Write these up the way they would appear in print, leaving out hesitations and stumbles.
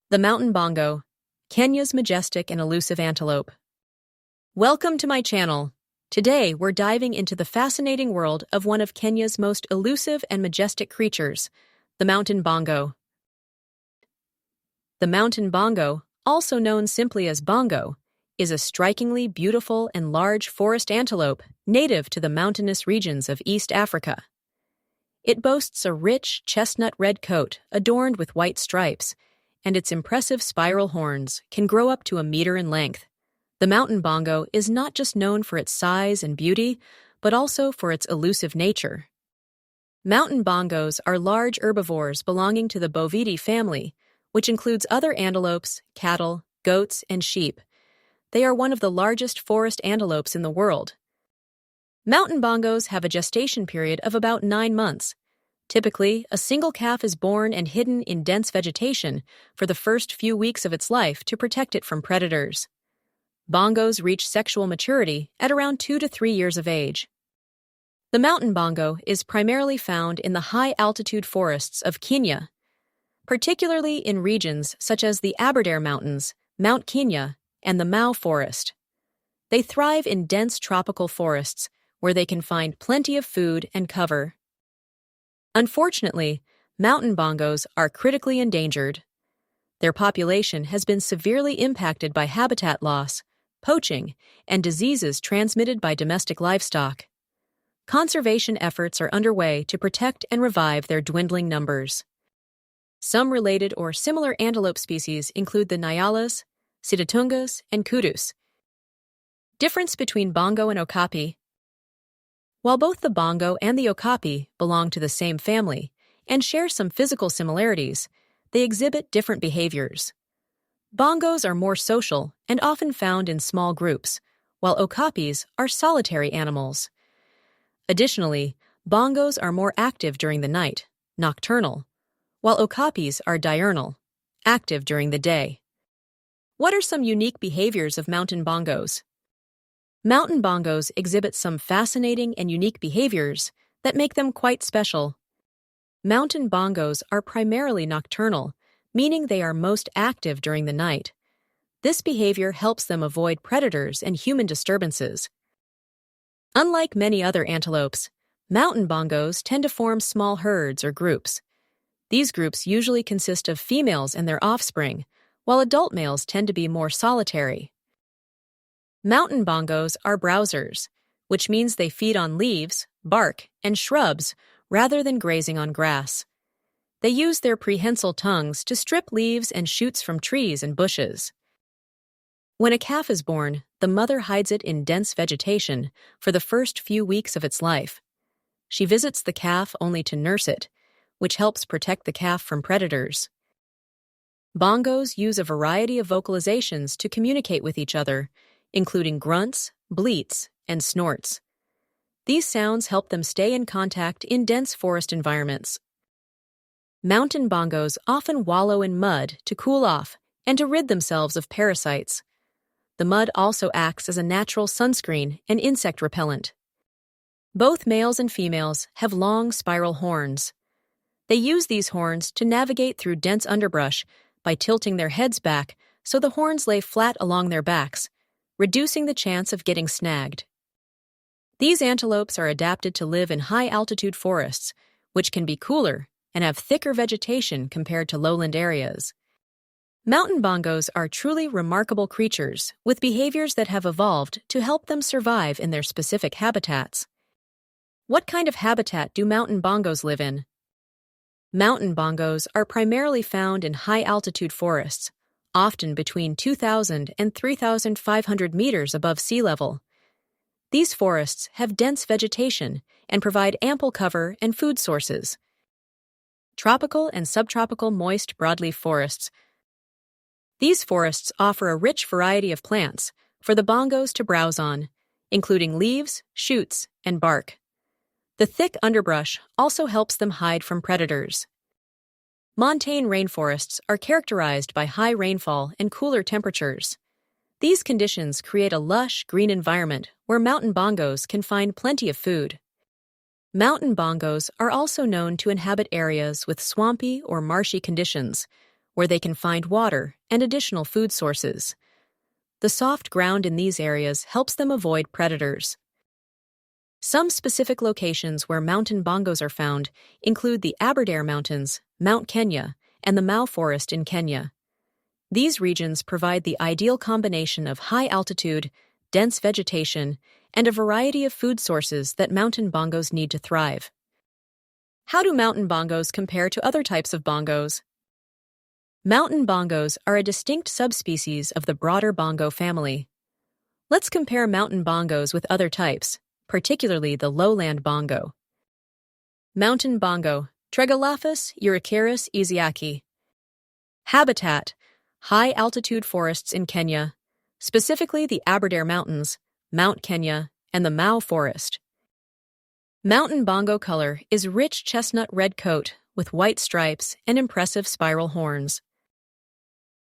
The mountain bongo, Kenya's majestic and elusive antelope. Welcome to my channel. Today we're diving into the fascinating world of one of Kenya's most elusive and majestic creatures, the mountain bongo. The mountain bongo, also known simply as bongo, is a strikingly beautiful and large forest antelope native to the mountainous regions of East Africa. It boasts a rich chestnut-red coat adorned with white stripes, and its impressive spiral horns can grow up to a meter in length. The mountain bongo is not just known for its size and beauty, but also for its elusive nature. Mountain bongos are large herbivores belonging to the Bovidae family, which includes other antelopes, cattle, goats, and sheep. They are one of the largest forest antelopes in the world. Mountain bongos have a gestation period of about 9 months. Typically, a single calf is born and hidden in dense vegetation for the first few weeks of its life to protect it from predators. Bongos reach sexual maturity at around 2 to 3 years of age. The mountain bongo is primarily found in the high-altitude forests of Kenya, particularly in regions such as the Aberdare Mountains, Mount Kenya, and the Mau Forest. They thrive in dense tropical forests where they can find plenty of food and cover. Unfortunately, mountain bongos are critically endangered. Their population has been severely impacted by habitat loss, poaching, and diseases transmitted by domestic livestock. Conservation efforts are underway to protect and revive their dwindling numbers. Some related or similar antelope species include the Nyalas, Sitatungas, and Kudus. Difference between bongo and okapi. While both the bongo and the okapi belong to the same family and share some physical similarities, they exhibit different behaviors. Bongos are more social and often found in small groups, while okapis are solitary animals. Additionally, bongos are more active during the night, nocturnal, while okapis are diurnal, active during the day. What are some unique behaviors of mountain bongos? Mountain bongos exhibit some fascinating and unique behaviors that make them quite special. Mountain bongos are primarily nocturnal, meaning they are most active during the night. This behavior helps them avoid predators and human disturbances. Unlike many other antelopes, mountain bongos tend to form small herds or groups. These groups usually consist of females and their offspring, while adult males tend to be more solitary. Mountain bongos are browsers, which means they feed on leaves, bark, and shrubs rather than grazing on grass. They use their prehensile tongues to strip leaves and shoots from trees and bushes. When a calf is born, the mother hides it in dense vegetation for the first few weeks of its life. She visits the calf only to nurse it, which helps protect the calf from predators. Bongos use a variety of vocalizations to communicate with each other, including grunts, bleats, and snorts. These sounds help them stay in contact in dense forest environments. Mountain bongos often wallow in mud to cool off and to rid themselves of parasites. The mud also acts as a natural sunscreen and insect repellent. Both males and females have long spiral horns. They use these horns to navigate through dense underbrush by tilting their heads back so the horns lay flat along their backs, reducing the chance of getting snagged. These antelopes are adapted to live in high-altitude forests, which can be cooler and have thicker vegetation compared to lowland areas. Mountain bongos are truly remarkable creatures with behaviors that have evolved to help them survive in their specific habitats. What kind of habitat do mountain bongos live in? Mountain bongos are primarily found in high-altitude forests, often between 2,000 and 3,500 meters above sea level. These forests have dense vegetation and provide ample cover and food sources. Tropical and subtropical moist broadleaf forests. These forests offer a rich variety of plants for the bongos to browse on, including leaves, shoots, and bark. The thick underbrush also helps them hide from predators. Montane rainforests are characterized by high rainfall and cooler temperatures. These conditions create a lush, green environment where mountain bongos can find plenty of food. Mountain bongos are also known to inhabit areas with swampy or marshy conditions, where they can find water and additional food sources. The soft ground in these areas helps them avoid predators. Some specific locations where mountain bongos are found include the Aberdare Mountains, Mount Kenya, and the Mau Forest in Kenya. These regions provide the ideal combination of high altitude, dense vegetation, and a variety of food sources that mountain bongos need to thrive. How do mountain bongos compare to other types of bongos? Mountain bongos are a distinct subspecies of the broader bongo family. Let's compare mountain bongos with other types, particularly the lowland bongo. Mountain bongo, Trigolaphus eurychirus eziaki. Habitat: high-altitude forests in Kenya, specifically the Aberdare Mountains, Mount Kenya, and the Mau Forest. Mountain bongo color is rich chestnut-red coat with white stripes and impressive spiral horns.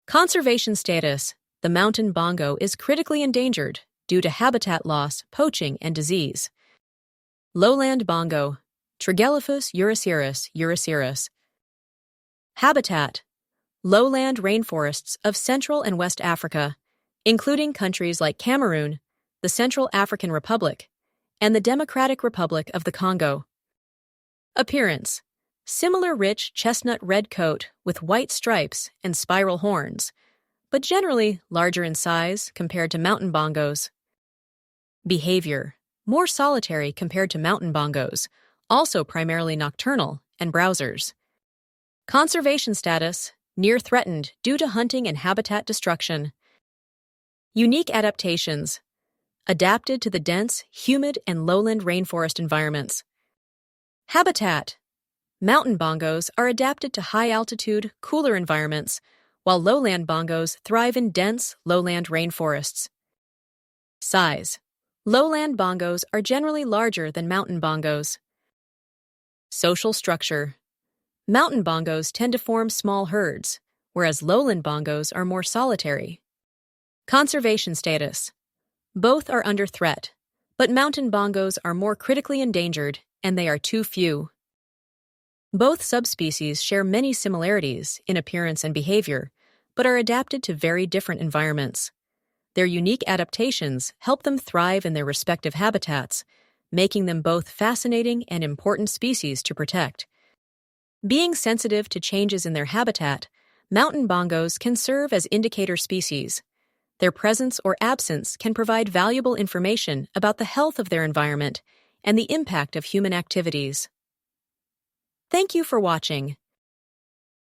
Conservation status: the mountain bongo is critically endangered due to habitat loss, poaching, and disease. Lowland bongo, Trigelaphus eurychirus. Habitat: lowland rainforests of Central and West Africa, including countries like Cameroon, the Central African Republic, and the Democratic Republic of the Congo. Appearance: similar rich chestnut-red coat with white stripes and spiral horns, but generally larger in size compared to mountain bongos. Behavior: more solitary compared to mountain bongos, also primarily nocturnal and browsers. Conservation status: near threatened due to hunting and habitat destruction. Unique adaptations: adapted to the dense, humid, and lowland rainforest environments. Habitat: mountain bongos are adapted to high-altitude, cooler environments, while lowland bongos thrive in dense, lowland rainforests. Size: lowland bongos are generally larger than mountain bongos. Social structure: mountain bongos tend to form small herds, whereas lowland bongos are more solitary. Conservation status: both are under threat, but mountain bongos are more critically endangered and they are too few. Both subspecies share many similarities in appearance and behavior, but are adapted to very different environments. Their unique adaptations help them thrive in their respective habitats, making them both fascinating and important species to protect. Being sensitive to changes in their habitat, mountain bongos can serve as indicator species. Their presence or absence can provide valuable information about the health of their environment and the impact of human activities. Thank you for watching.